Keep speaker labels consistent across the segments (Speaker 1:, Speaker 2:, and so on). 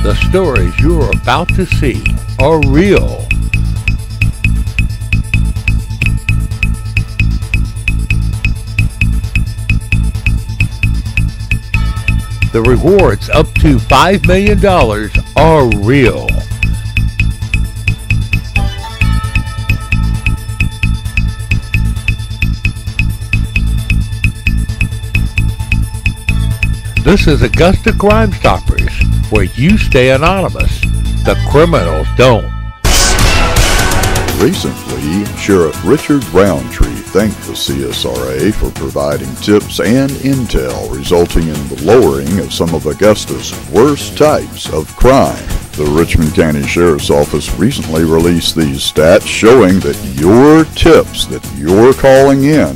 Speaker 1: The stories you're about to see are real. The rewards up to $5 million are real. This is Augusta Crime Stoppers, where you stay anonymous. The criminals don't.
Speaker 2: Recently, Sheriff Richard Roundtree thanked the CSRA for providing tips and intel resulting in the lowering of some of Augusta's worst types of crime. The Richmond County Sheriff's Office recently released these stats showing that your tips that you're calling in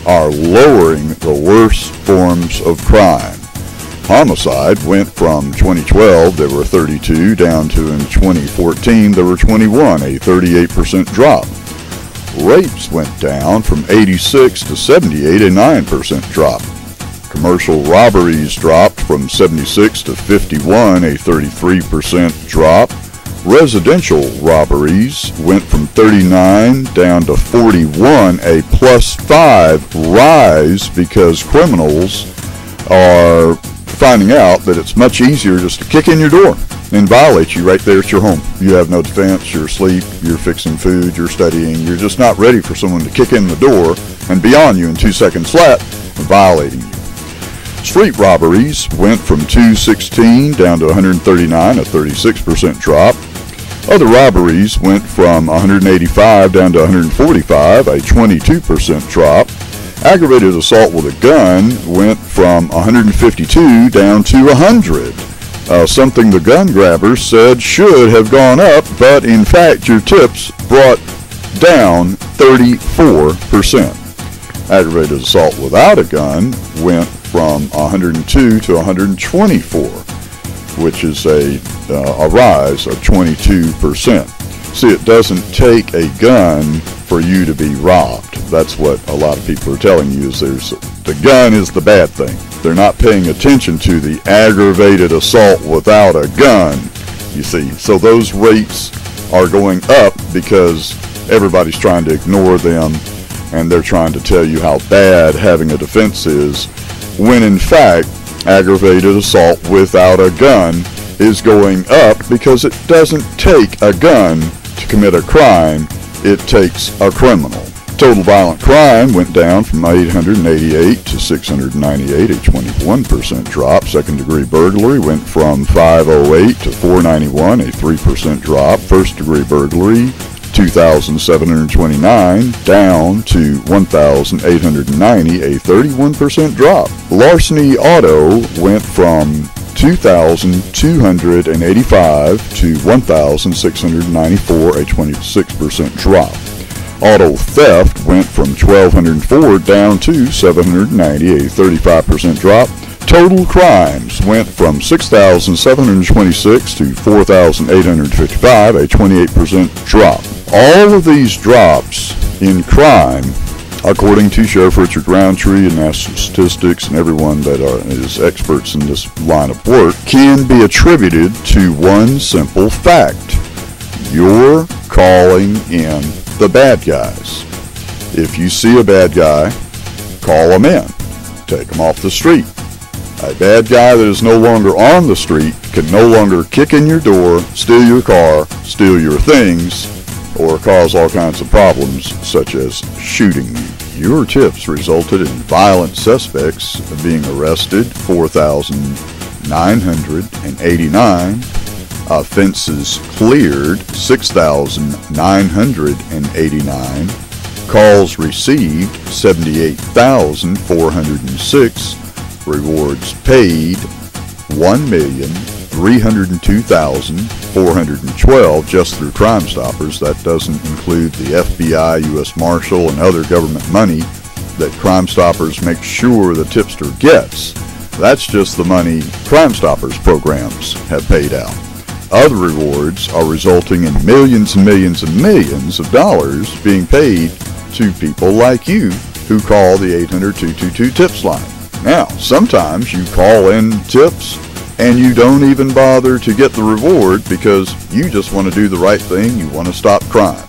Speaker 2: are lowering the worst forms of crime. Homicide went from 2012, there were 32, down to in 2014, there were 21, a 38% drop. Rapes went down from 86 to 78, a 9% drop. Commercial robberies dropped from 76 to 51, a 33% drop. Residential robberies went from 39 down to 41, a +5 rise because criminals are finding out that it's much easier just to kick in your door and violate you right there at your home. You have no defense, you're asleep, you're fixing food, you're studying, you're just not ready for someone to kick in the door and be on you in 2 seconds flat and violating you. Street robberies went from 216 down to 139, a 36% drop. Other robberies went from 185 down to 145, a 22% drop. Aggravated assault with a gun went from 152 down to 100. Something the gun grabbers said should have gone up, but in fact your tips brought down 34%. Aggravated assault without a gun went from 102 to 124, which is a rise of 22%. See, it doesn't take a gun for you to be robbed. That's what a lot of people are telling you, is the gun is the bad thing. They're not paying attention to the aggravated assault without a gun, you see. So those rates are going up because everybody's trying to ignore them, and they're trying to tell you how bad having a defense is, when in fact aggravated assault without a gun is going up because it doesn't take a gun to commit a crime, it takes a criminal. Total violent crime went down from 888 to 698, a 21% drop. Second degree burglary went from 508 to 491, a 3% drop. First degree burglary 2,729 down to 1,890, a 31% drop. Larceny auto went from 2,285 to 1,694, a 26% drop. Auto theft went from 1,204 down to 790, a 35% drop. Total crimes went from 6,726 to 4,855, a 28% drop. All of these drops in crime, according to Sheriff Richard Roundtree and National Statistics and everyone that is experts in this line of work, can be attributed to one simple fact. You're calling in the bad guys. If you see a bad guy, call them in. Take them off the street. A bad guy that is no longer on the street can no longer kick in your door, steal your car, steal your things, or cause all kinds of problems, such as shooting you. Your tips resulted in violent suspects being arrested, 4,989. Offenses cleared, 6,989. Calls received, 78,406. Rewards paid, 1,302,412 just through Crime Stoppers. That doesn't include the FBI, U.S. Marshal, and other government money that Crime Stoppers make sure the tipster gets. That's just the money Crime Stoppers programs have paid out. Other rewards are resulting in millions and millions and millions of dollars being paid to people like you who call the 800-222-TIPS line. Now, sometimes you call in tips and you don't even bother to get the reward because you just want to do the right thing, you want to stop crime.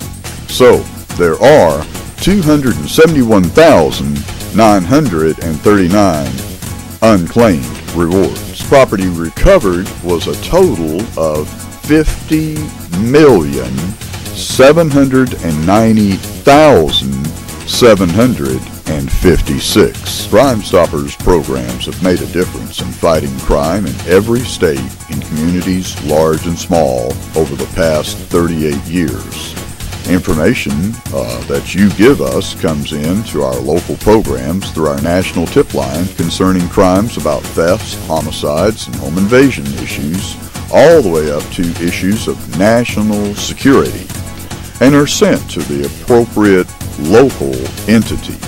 Speaker 2: So, there are 271,939 unclaimed rewards. Property recovered was a total of $50,790,756. Crime Stoppers programs have made a difference in fighting crime in every state, in communities large and small, over the past 38 years. Information that you give us comes in to our local programs through our national tip line concerning crimes about thefts, homicides, and home invasion issues, all the way up to issues of national security, and are sent to the appropriate local entity.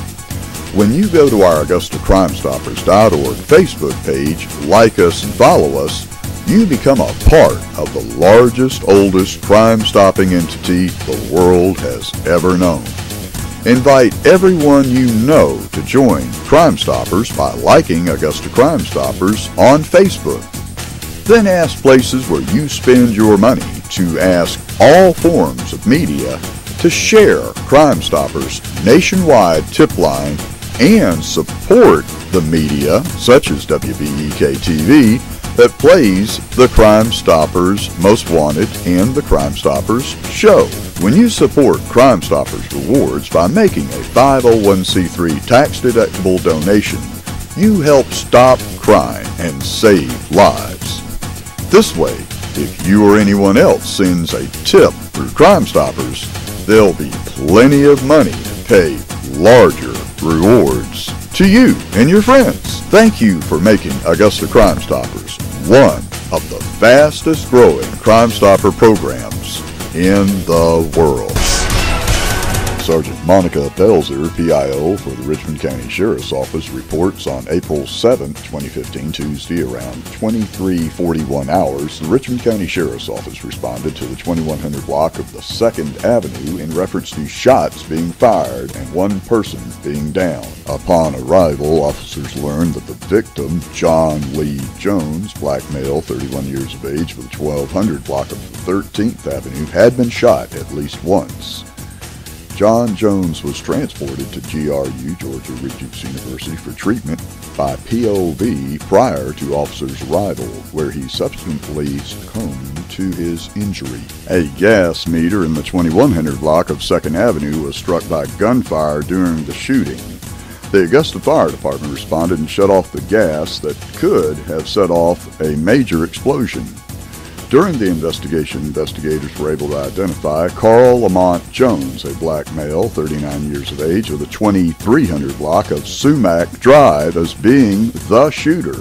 Speaker 2: When you go to our AugustaCrimeStoppers.org Facebook page, like us and follow us, you become a part of the largest, oldest crime-stopping entity the world has ever known. Invite everyone you know to join Crime Stoppers by liking Augusta Crime Stoppers on Facebook. Then ask places where you spend your money to ask all forms of media to share Crime Stoppers' nationwide tip line and support the media, such as WBEK-TV, that plays the Crime Stoppers Most Wanted and the Crime Stoppers Show. When you support Crime Stoppers Rewards by making a 501c3 tax-deductible donation, you help stop crime and save lives. This way, if you or anyone else sends a tip through Crime Stoppers, there'll be plenty of money to pay larger rewards to you and your friends. Thank you for making Augusta Crime Stoppers one of the fastest growing Crime Stopper programs in the world. Sergeant Monica Belzer, PIO for the Richmond County Sheriff's Office, reports on April 7, 2015, Tuesday, around 23:41 hours, the Richmond County Sheriff's Office responded to the 2100 block of the 2nd Avenue in reference to shots being fired and one person being down. Upon arrival, officers learned that the victim, John Lee Jones, black male, 31 years of age, for the 1200 block of the 13th Avenue, had been shot at least once. John Jones was transported to GRU, Georgia Regents University, for treatment by POV prior to officers' arrival, where he subsequently succumbed to his injury. A gas meter in the 2100 block of 2nd Avenue was struck by gunfire during the shooting. The Augusta Fire Department responded and shut off the gas that could have set off a major explosion. During the investigation, investigators were able to identify Carl Lamont Jones, a black male, 39 years of age, of the 2300 block of Sumac Drive, as being the shooter.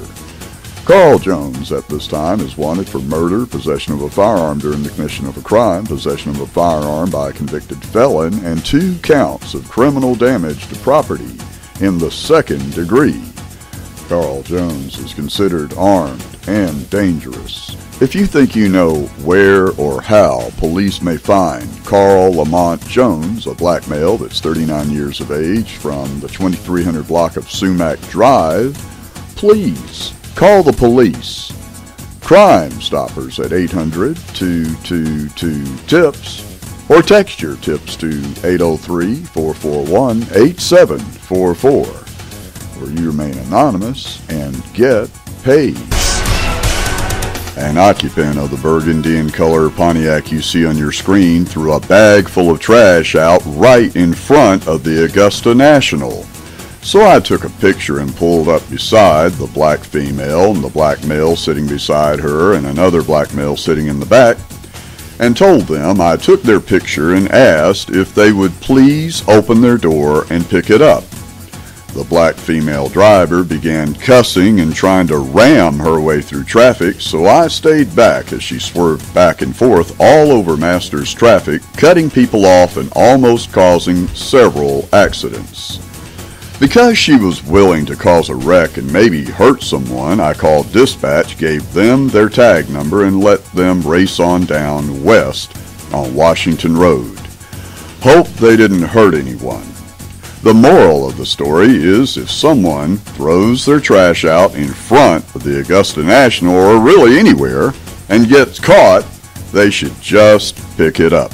Speaker 2: Carl Jones, at this time, is wanted for murder, possession of a firearm during the commission of a crime, possession of a firearm by a convicted felon, and 2 counts of criminal damage to property in the 2nd degree. Carl Jones is considered armed and dangerous. If you think you know where or how police may find Carl Lamont Jones, a black male that's 39 years of age, from the 2300 block of Sumac Drive, please call the police. Crime Stoppers at 800-222-TIPS, or text your tips to 803-441-8744, where you remain anonymous and get paid. An occupant of the burgundy in color Pontiac you see on your screen threw a bag full of trash out right in front of the Augusta National. So I took a picture and pulled up beside the black female and the black male sitting beside her and another black male sitting in the back, and told them I took their picture and asked if they would please open their door and pick it up. The black female driver began cussing and trying to ram her way through traffic, so I stayed back as she swerved back and forth all over Masters traffic, cutting people off and almost causing several accidents. Because she was willing to cause a wreck and maybe hurt someone, I called dispatch, gave them their tag number, and let them race on down west on Washington Road. Hope they didn't hurt anyone. The moral of the story is if someone throws their trash out in front of the Augusta National or really anywhere and gets caught, they should just pick it up.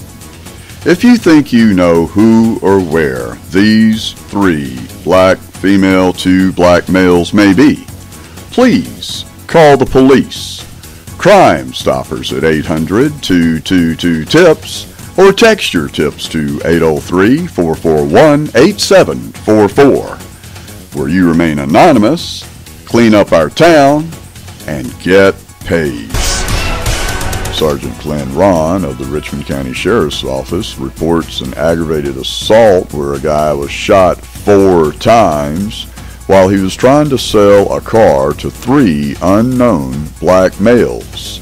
Speaker 2: If you think you know who or where these 3 black female, 2 black males may be, please call the police. Crime Stoppers at 800-222-TIPS or text your tips to 803-441-8744. Where you remain anonymous, clean up our town, and get paid. Sergeant Glenn Ron of the Richmond County Sheriff's Office reports an aggravated assault where a guy was shot 4 times while he was trying to sell a car to 3 unknown black males.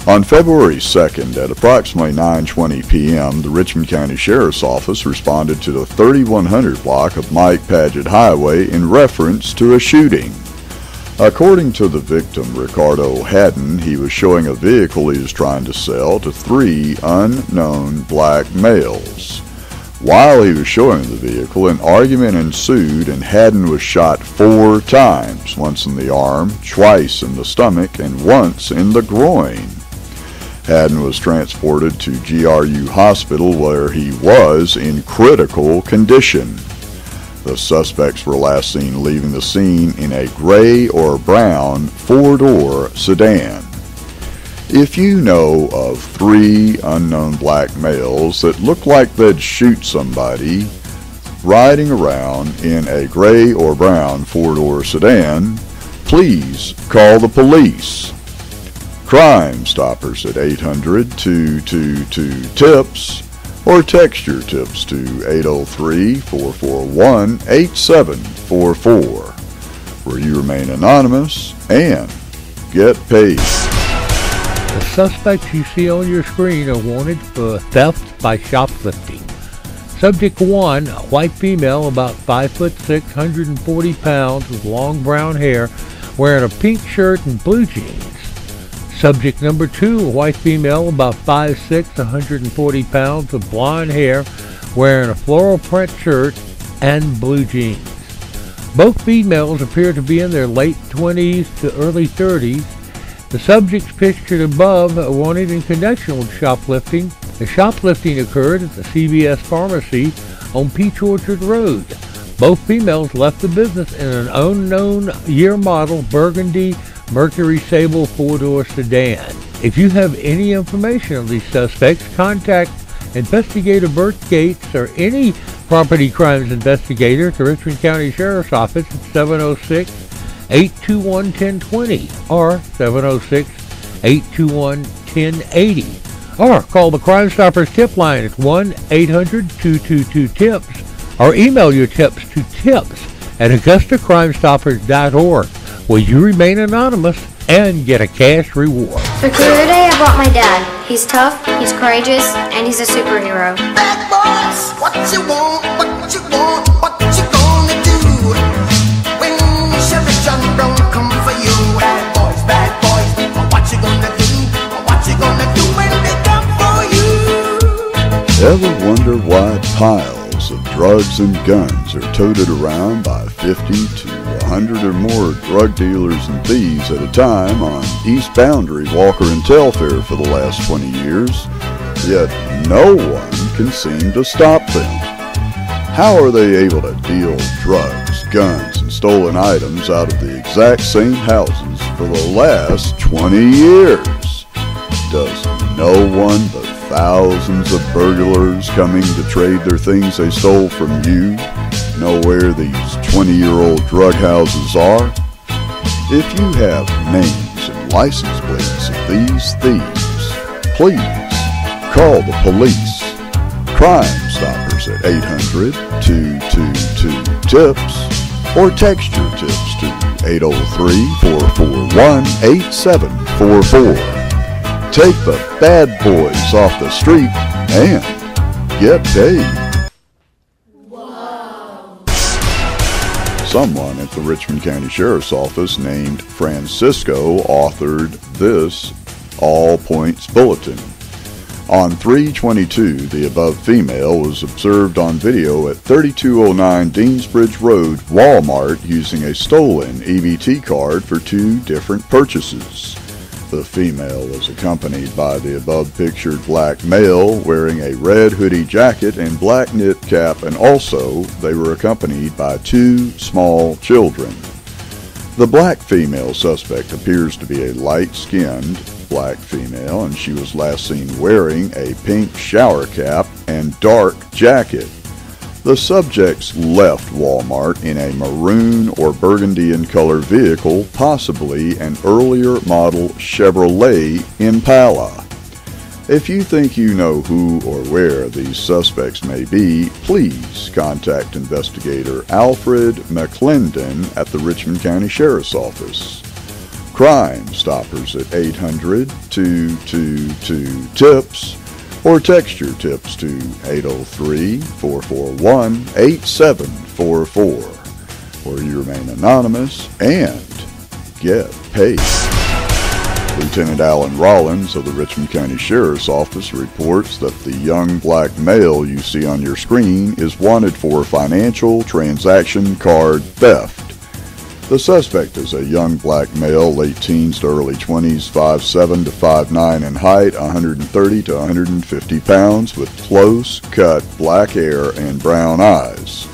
Speaker 2: On February 2nd at approximately 9:20 p.m., the Richmond County Sheriff's Office responded to the 3100 block of Mike Paget Highway in reference to a shooting. According to the victim, Ricardo Haddon, he was showing a vehicle he was trying to sell to 3 unknown black males. While he was showing the vehicle, an argument ensued and Haddon was shot 4 times, once in the arm, twice in the stomach, and once in the groin. Haddon was transported to GRU Hospital where he was in critical condition. The suspects were last seen leaving the scene in a gray or brown 4-door sedan. If you know of 3 unknown black males that look like they'd shoot somebody riding around in a gray or brown 4-door sedan, please call the police. Crime Stoppers at 800-222-TIPS or text your tips to 803-441-8744, where you remain anonymous and get paid.
Speaker 1: The suspects you see on your screen are wanted for theft by shoplifting. Subject 1, a white female about 5'6", 140 pounds with long brown hair, wearing a pink shirt and blue jeans. Subject number 2, a white female about 5'6", 140 pounds with blonde hair, wearing a floral print shirt and blue jeans. Both females appear to be in their late 20s to early 30s. The subjects pictured above are wanted in connection with shoplifting. The shoplifting occurred at the CVS Pharmacy on Peach Orchard Road. Both females left the business in an unknown year model burgundy Mercury Sable 4-door sedan. If you have any information on these suspects, contact Investigator Bert Gates or any property crimes investigator at the Richmond County Sheriff's Office at 706-821-1020 or 706-821-1080. Or call the Crime Stoppers tip line at 1-800-222-TIPS or email your tips to tips@AugustaCrimeStoppers.org, where you remain anonymous and get a cash reward.
Speaker 3: For Clear Day, I brought my dad. He's tough, he's courageous, and he's a superhero.
Speaker 4: Bad boys, what you want, what you want, what you gonna do when Chevy John Brown come for you? Bad boys, what you gonna do? What you gonna do when they come for you?
Speaker 2: Ever wonder why piles of drugs and guns are toted around by 50 to 100 or more drug dealers and thieves at a time on East Boundary, Walker and Telfair for the last 20 years, yet no one can seem to stop them? How are they able to deal drugs, guns, and stolen items out of the exact same houses for the last 20 years? Does no one but thousands of burglars coming to trade their things they stole from you know where these 20-year-old drug houses are? If you have names and license plates of these thieves, please call the police. Crime Stoppers at 800-222-TIPS or text your tips to 803-441-8744. Take the bad boys off the street and get paid. Someone at the Richmond County Sheriff's Office named Francisco authored this All Points Bulletin. On 3/22, the above female was observed on video at 3209 Deansbridge Road, Walmart, using a stolen EBT card for 2 different purchases. The female was accompanied by the above-pictured black male wearing a red hoodie jacket and black knit cap, and also they were accompanied by 2 small children. The black female suspect appears to be a light-skinned black female, and she was last seen wearing a pink shower cap and dark jacket. The subjects left Walmart in a maroon or burgundy in color vehicle, possibly an earlier model Chevrolet Impala. If you think you know who or where these suspects may be, please contact investigator Alfred McClendon at the Richmond County Sheriff's Office. Crime Stoppers at 800-222-TIPS, or text your tips to 803-441-8744, where you remain anonymous and get paid. Lieutenant Alan Rollins of the Richmond County Sheriff's Office reports that the young black male you see on your screen is wanted for financial transaction card theft. The suspect is a young black male, late teens to early 20s, 5'7" to 5'9" in height, 130 to 150 pounds, with close-cut black hair and brown eyes.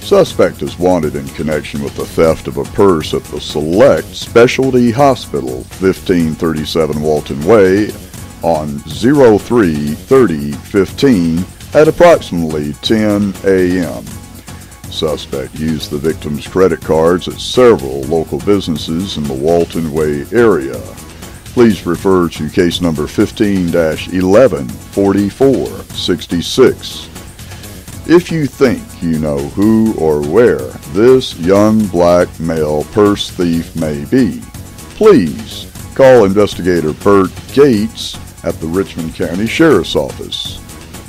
Speaker 2: Suspect is wanted in connection with the theft of a purse at the Select Specialty Hospital, 1537 Walton Way, on 03/30/15 at approximately 10 a.m. Suspect used the victim's credit cards at several local businesses in the Walton Way area. Please refer to case number 15-11-4466. If you think you know who or where this young black male purse thief may be, please call investigator Bert Gates at the Richmond County Sheriff's Office.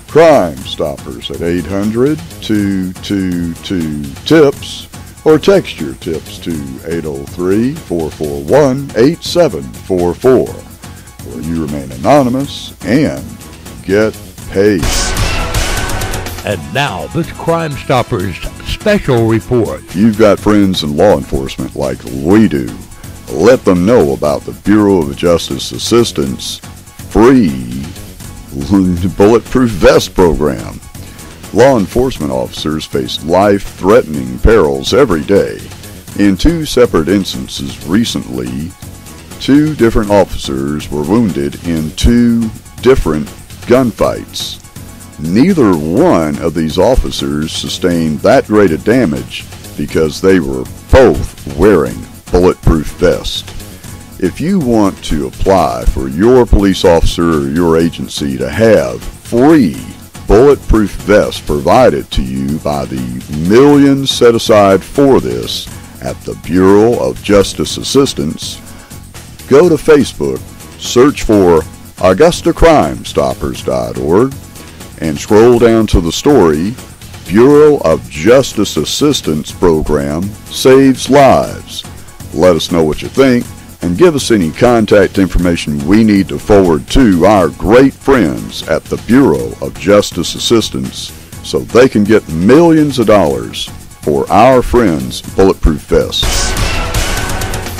Speaker 2: Crime Stoppers at 800-222-TIPS, or text your tips to 803-441-8744, where you remain anonymous and get paid.
Speaker 1: And now, this Crime Stoppers special report.
Speaker 2: If you've got friends in law enforcement like we do, let them know about the Bureau of Justice Assistance free bulletproof vest program. Law enforcement officers face life-threatening perils every day. In 2 separate instances recently, 2 different officers were wounded in 2 different gunfights. Neither one of these officers sustained that great a damage because they were both wearing bulletproof vests. If you want to apply for your police officer or your agency to have free bulletproof vests provided to you by the millions set aside for this at the Bureau of Justice Assistance, go to Facebook, search for AugustaCrimeStoppers.org, and scroll down to the story, Bureau of Justice Assistance Program Saves Lives. Let us know what you think, and give us any contact information we need to forward to our great friends at the Bureau of Justice Assistance so they can get millions of dollars for our friends' bulletproof vests.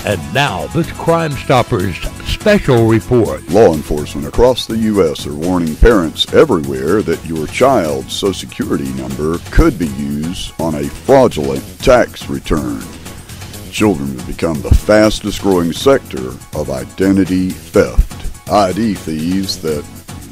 Speaker 1: And now, this Crime Stoppers special report.
Speaker 2: Law enforcement across the U.S. are warning parents everywhere that your child's Social Security number could be used on a fraudulent tax return. Children have become the fastest growing sector of identity theft. ID thieves that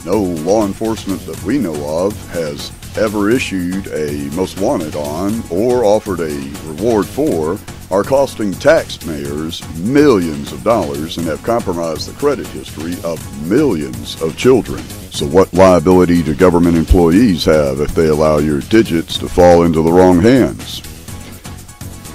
Speaker 2: no law enforcement that we know of has ever issued a most wanted on or offered a reward for are costing taxpayers millions of dollars and have compromised the credit history of millions of children. So what liability do government employees have if they allow your digits to fall into the wrong hands?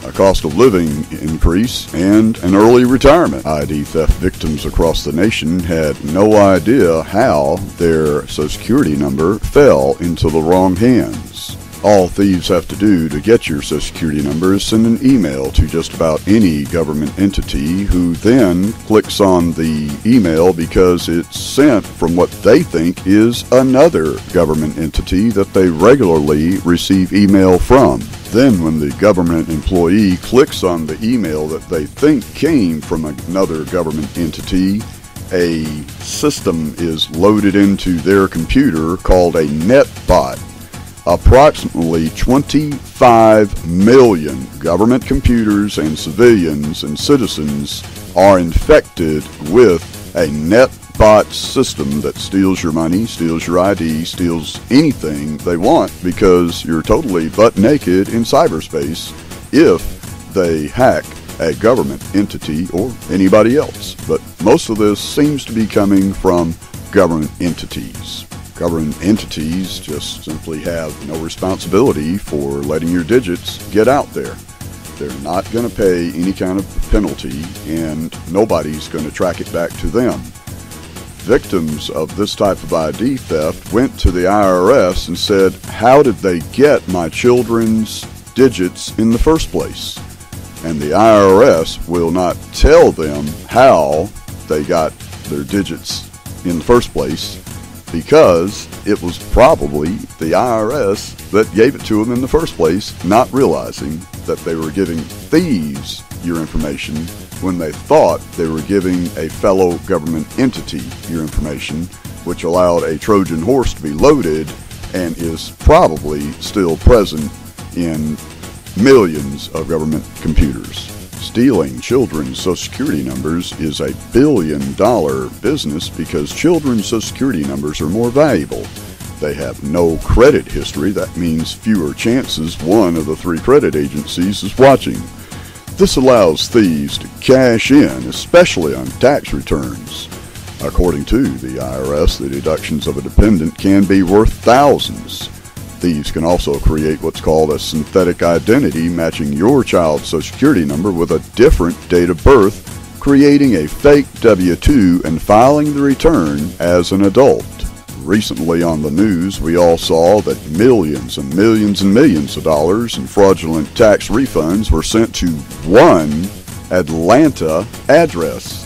Speaker 2: A cost of living increase and an early retirement. ID theft victims across the nation had no idea how their Social Security number fell into the wrong hands. All thieves have to do to get your Social Security number is send an email to just about any government entity, who then clicks on the email because it's sent from what they think is another government entity that they regularly receive email from. Then when the government employee clicks on the email that they think came from another government entity, a system is loaded into their computer called a NetBot. Approximately 25 million government computers and civilians and citizens are infected with a NetBot system that steals your money, steals your ID, steals anything they want, because you're totally butt naked in cyberspace if they hack a government entity or anybody else. But most of this seems to be coming from government entities. Government entities just simply have no responsibility for letting your digits get out there. They're not going to pay any kind of penalty, and nobody's going to track it back to them. Victims of this type of ID theft went to the IRS and said, how did they get my children's digits in the first place? And the IRS will not tell them how they got their digits in the first place, because it was probably the IRS that gave it to them in the first place, not realizing that they were giving thieves your information when they thought they were giving a fellow government entity your information, which allowed a Trojan horse to be loaded and is probably still present in millions of government computers. Stealing children's Social Security numbers is a billion-dollar business because children's Social Security numbers are more valuable. They have no credit history. That means fewer chances one of the 3 credit agencies is watching. This allows thieves to cash in, especially on tax returns. According to the IRS, the deductions of a dependent can be worth thousands. Thieves can also create what's called a synthetic identity, matching your child's Social Security number with a different date of birth, creating a fake W-2 and filing the return as an adult. Recently on the news, we all saw that millions and millions and millions of dollars in fraudulent tax refunds were sent to one Atlanta address.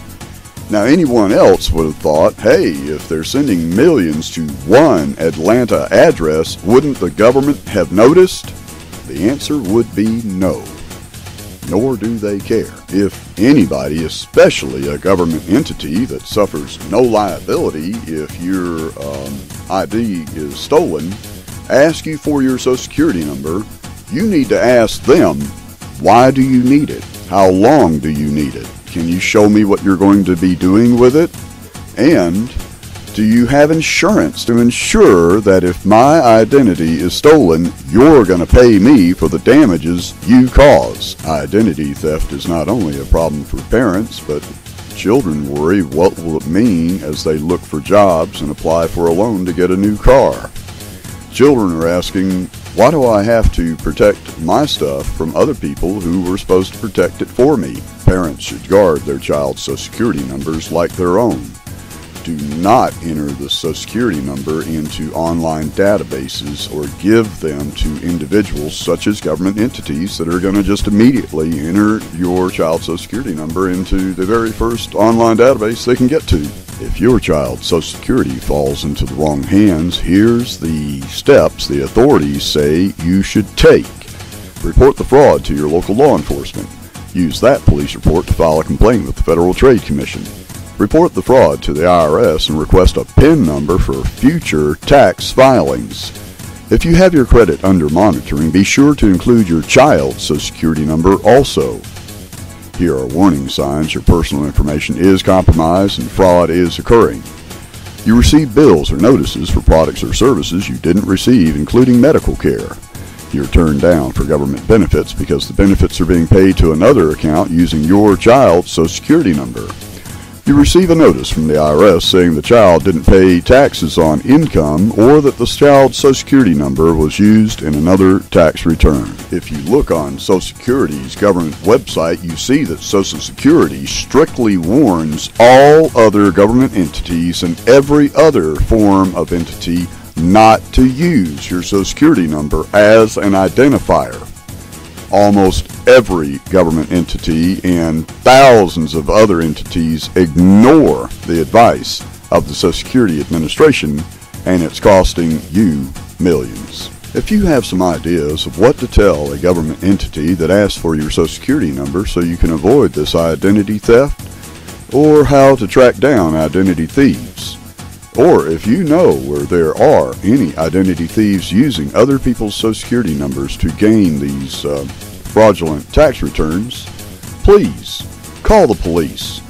Speaker 2: Now, anyone else would have thought, hey, if they're sending millions to one Atlanta address, wouldn't the government have noticed? The answer would be no. Nor do they care. If anybody, especially a government entity that suffers no liability if your ID is stolen, ask you for your Social Security number, you need to ask them, why do you need it? How long do you need it? Can you show me what you're going to be doing with it? And do you have insurance to ensure that if my identity is stolen, you're going to pay me for the damages you cause? Identity theft is not only a problem for parents, but children worry, what will it mean as they look for jobs and apply for a loan to get a new car? Children are asking, why do I have to protect my stuff from other people who were supposed to protect it for me? Parents should guard their child's Social Security numbers like their own. Do not enter the Social Security number into online databases or give them to individuals such as government entities that are going to just immediately enter your child's Social Security number into the very first online database they can get to. If your child's Social Security falls into the wrong hands, here's the steps the authorities say you should take. Report the fraud to your local law enforcement. Use that police report to file a complaint with the Federal Trade Commission. Report the fraud to the IRS and request a PIN number for future tax filings. If you have your credit under monitoring, be sure to include your child's Social Security number also. Here are warning signs your personal information is compromised and fraud is occurring. You receive bills or notices for products or services you didn't receive, including medical care. You're turned down for government benefits because the benefits are being paid to another account using your child's Social Security number. You receive a notice from the IRS saying the child didn't pay taxes on income or that the child's Social Security number was used in another tax return. If you look on Social Security's government website, you see that Social Security strictly warns all other government entities and every other form of entity not to use your Social Security number as an identifier. Almost every government entity and thousands of other entities ignore the advice of the Social Security Administration, and it's costing you millions. If you have some ideas of what to tell a government entity that asks for your Social Security number so you can avoid this identity theft, or how to track down identity thieves, or if you know where there are any identity thieves using other people's Social Security numbers to gain these fraudulent tax returns, please call the police.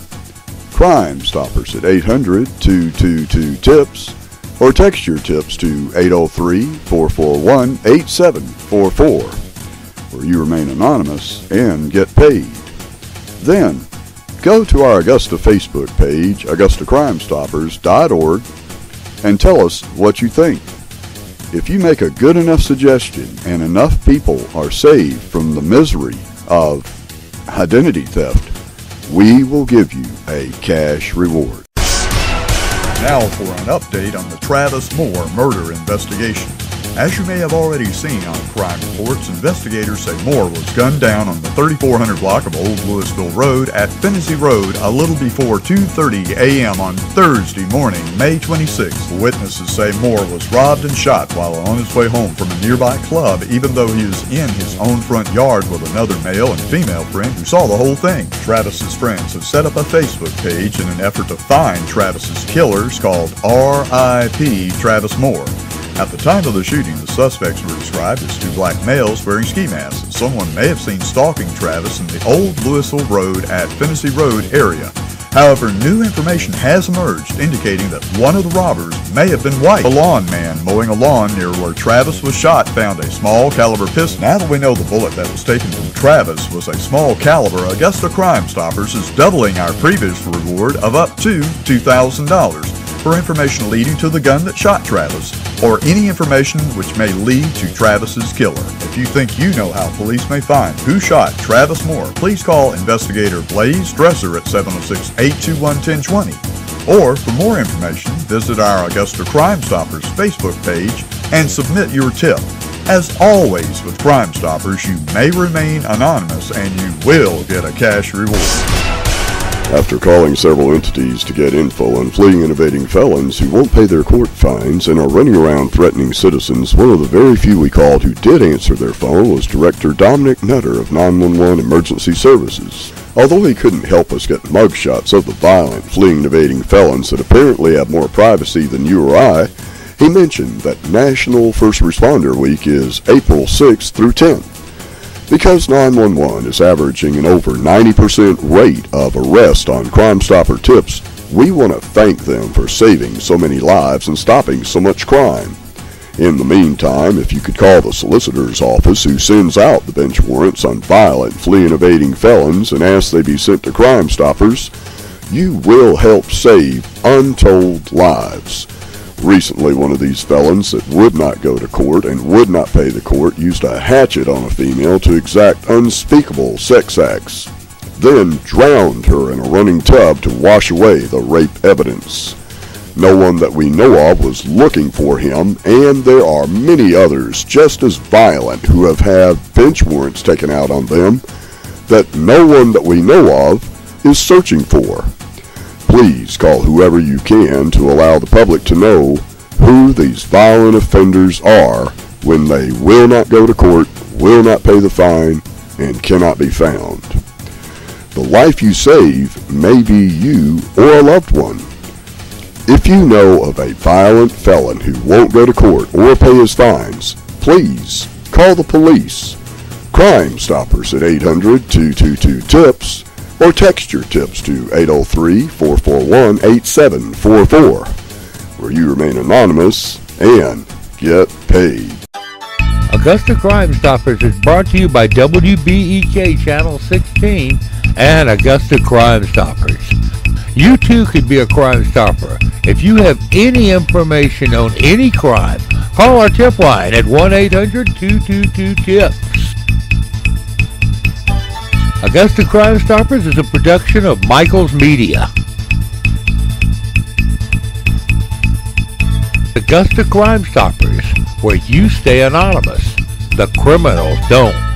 Speaker 2: Crime Stoppers at 800-222-TIPS, or text your tips to 803-441-8744, where you remain anonymous and get paid. Then, go to our Augusta Facebook page, AugustaCrimeStoppers.org, and tell us what you think. If you make a good enough suggestion and enough people are saved from the misery of identity theft, we will give you a cash reward.
Speaker 5: Now for an update on the Travis Moore murder investigation. As you may have already seen on crime reports, investigators say Moore was gunned down on the 3400 block of Old Louisville Road at Finney Road a little before 2:30 a.m. on Thursday morning, May 26th. Witnesses say Moore was robbed and shot while on his way home from a nearby club, even though he was in his own front yard with another male and female friend who saw the whole thing. Travis's friends have set up a Facebook page in an effort to find Travis's killers called R.I.P. Travis Moore. At the time of the shooting, the suspects were described as two black males wearing ski masks, and someone may have seen stalking Travis in the Old Louisville Road at Finney Road area. However, new information has emerged indicating that one of the robbers may have been white. A lawn man mowing a lawn near where Travis was shot found a small caliber pistol. Now that we know the bullet that was taken from Travis was a small caliber, Augusta Crime Stoppers is doubling our previous reward of up to $2,000. for information leading to the gun that shot Travis, or any information which may lead to Travis's killer. If you think you know how police may find who shot Travis Moore, please call investigator Blaze Dresser at 706-821-1020. Or, for more information, visit our Augusta Crime Stoppers Facebook page and submit your tip. As always with Crime Stoppers, you may remain anonymous and you will get a cash reward.
Speaker 2: After calling several entities to get info on fleeing and evading felons who won't pay their court fines and are running around threatening citizens, one of the very few we called who did answer their phone was Director Dominic Nutter of 911 Emergency Services. Although he couldn't help us get mugshots of the violent, fleeing and evading felons that apparently have more privacy than you or I, he mentioned that National First Responder Week is April 6th through 10th. Because 911 is averaging an over 90% rate of arrest on Crime Stopper tips, we want to thank them for saving so many lives and stopping so much crime. In the meantime, if you could call the solicitor's office who sends out the bench warrants on violent, fleeing and evading felons and ask they be sent to Crime Stoppers, you will help save untold lives. Recently, one of these felons that would not go to court and would not pay the court used a hatchet on a female to exact unspeakable sex acts, then drowned her in a running tub to wash away the rape evidence. No one that we know of was looking for him, and there are many others just as violent who have had bench warrants taken out on them that no one that we know of is searching for. Please call whoever you can to allow the public to know who these violent offenders are when they will not go to court, will not pay the fine, and cannot be found. The life you save may be you or a loved one. If you know of a violent felon who won't go to court or pay his fines, please call the police. Crime Stoppers at 800-222-TIPS. Or text your tips to 803-441-8744, where you remain anonymous and get paid.
Speaker 1: Augusta Crime Stoppers is brought to you by WBEK Channel 16 and Augusta Crime Stoppers. You too could be a Crime Stopper. If you have any information on any crime, call our tip line at 1-800-222-TIPS. Augusta Crime Stoppers is a production of Michael's Media. Augusta Crime Stoppers, where you stay anonymous. The criminals don't.